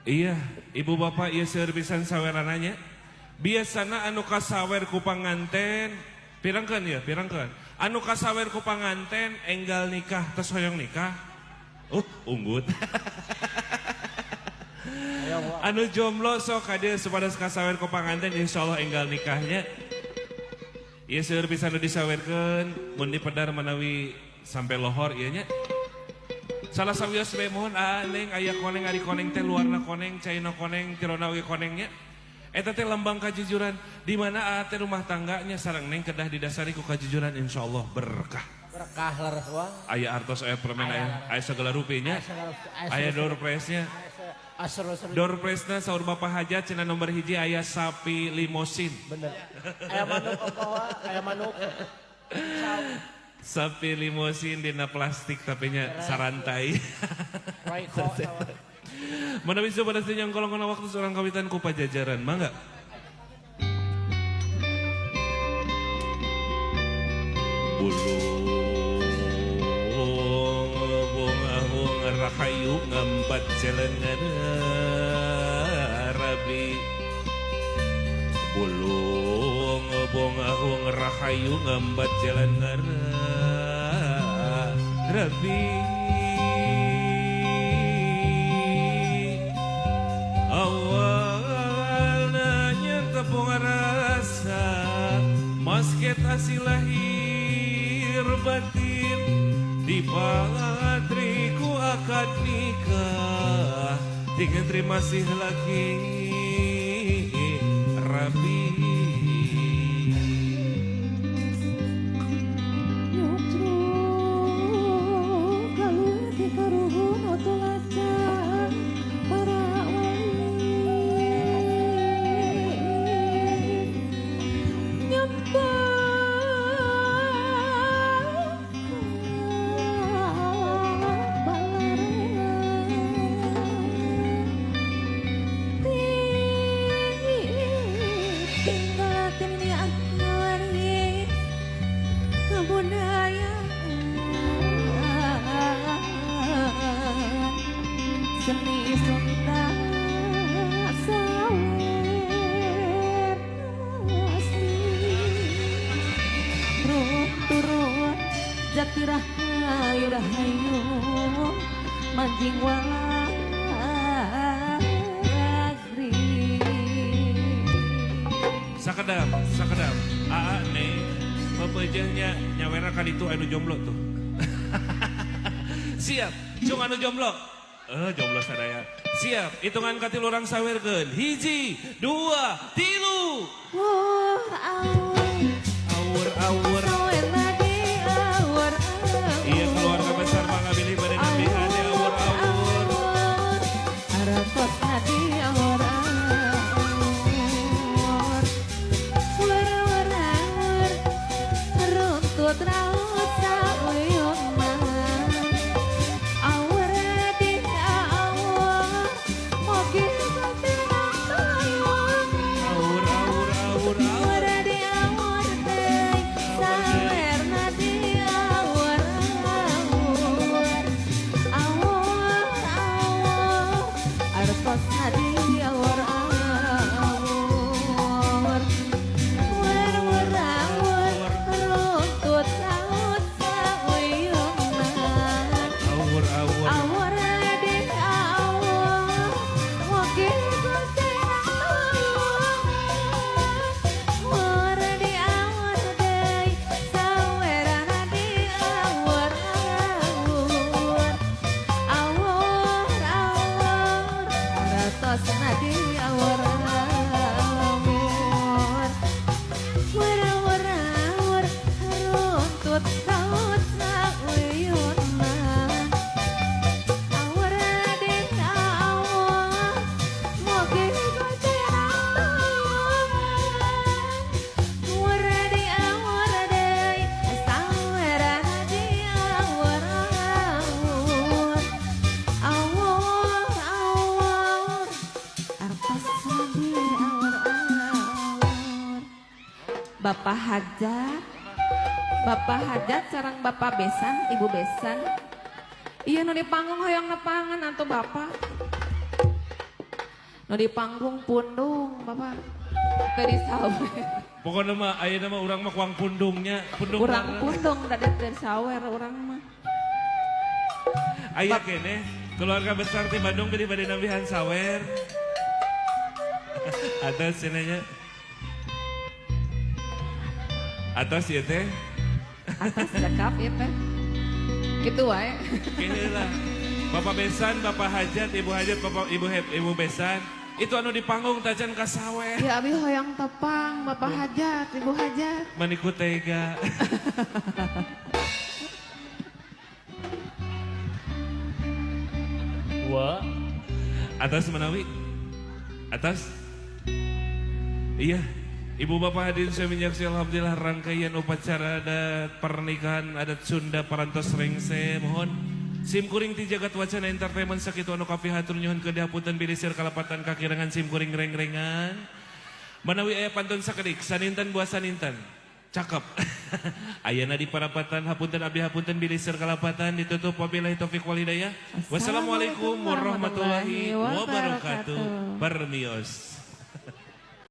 Iya, ibu bapak iya seueur pisan sawerananya. Biasana anu kasawer ku panganten, pirangkeun ya, pirangkeun. Anu kasawer ku panganten enggal nikah tos hoyong nikah. Unggut. Anu jomblo sok kadieu supados kasawer ku panganten insyaallah enggal nikahnya. Ieu seueur pisan nu disawerkeun mun dipedar manawi sampai lohor ieu nya. Salah sawios we mohon neng aya koneng ari koneng teh luarna koneng caina koneng tirona we konengnya. Eta teh lambang kajujuran di mana teh rumah tangganya sareng neng kedah didasari ku kajujuran insyaallah berkah. Berkah leres wah. Aya artos aya permen aya segala rupinya. Aya door prize-nya. Door prize-na saur Bapak Hajat cenah nomor hiji aya sapi limosin. Bener. Aya manuk kokoa, aya manuk. Sapi limosin dina plastik tapi nya sarantai. Mana bisa pada senyang kolong-kolong waktu seorang kawitan ku pajajaran, mangga? Bulung bongahung rahayu ngambat jalan rabi. Bulung bongahung rahayu ngambat jalan rabi. Awalnya tepung rasa masket hasil lahir batin di patriku akad nikah dengan terima kasih lagi rabi. Manjing walagri sakedap aa nih pepejehnya nyawera kan itu anu jomblo tuh. Siap cung anu jomblo jomblo sadaya siap hitungan katilu urang sawerkeun 1 2 3 awur iya keluarga besar mangabilih pada nabi ade awur arapos nadi awur runtut raut sauyung awur di awur mogi batirang tayung awur awur di awur teh sawer nadi awur arpos nadi awur runtut raut sauyung awur awur di awur mogi batirang awur di awur deui sawerana di awur ratos nadi awur runtut raut sauyun awur di awur mogi batirang awur di awur deui sawerana di awur artos nadi awur Bapak Hajat sareng Bapak Besan, Ibu Besan. Iya nu di panggung hoyong nepangan atau Bapak. Nu di panggung pundung bapak. Dari sawer. Pokoknya mah aya nama urang mah kuang pundungnya, pundung. Urang pundung dari sawer urang mah. Aya kene keluarga besar di Bandung beli bade nambihan sawer. Atas cenanya. Atas ieu teh. Atas cekap ya teh. Gitu wae. Kene lah. Bapak besan, bapak hajat, ibu hajat, bapak ibu besan. Itu anu di panggung tajan ka sawer. Ya abi hoyong tepang, bapak hajat, ibu hajat. Maniku tega. Wah. Atas menawi. Atas. Iya. Ibu bapak hadirin saya menyaksikan alhamdulillah rangkaian upacara adat pernikahan adat Sunda Parantos Rengse. Mohon sim kuring ti jagat wacana entertainment sakitu anu kapihatur nyuhun ke dihapunten bilisir kalapatan kakirangan sim kuring reng-rengan. Manawi aya pantun sakedik saninten buah saninten. Cakep. Ayeuna di parapatan hapunten abdi hapunten bilisir kalapatan ditutup wabillahi taufik wal hidayah. Wassalamualaikum warahmatullahi wabarakatuh. Permios.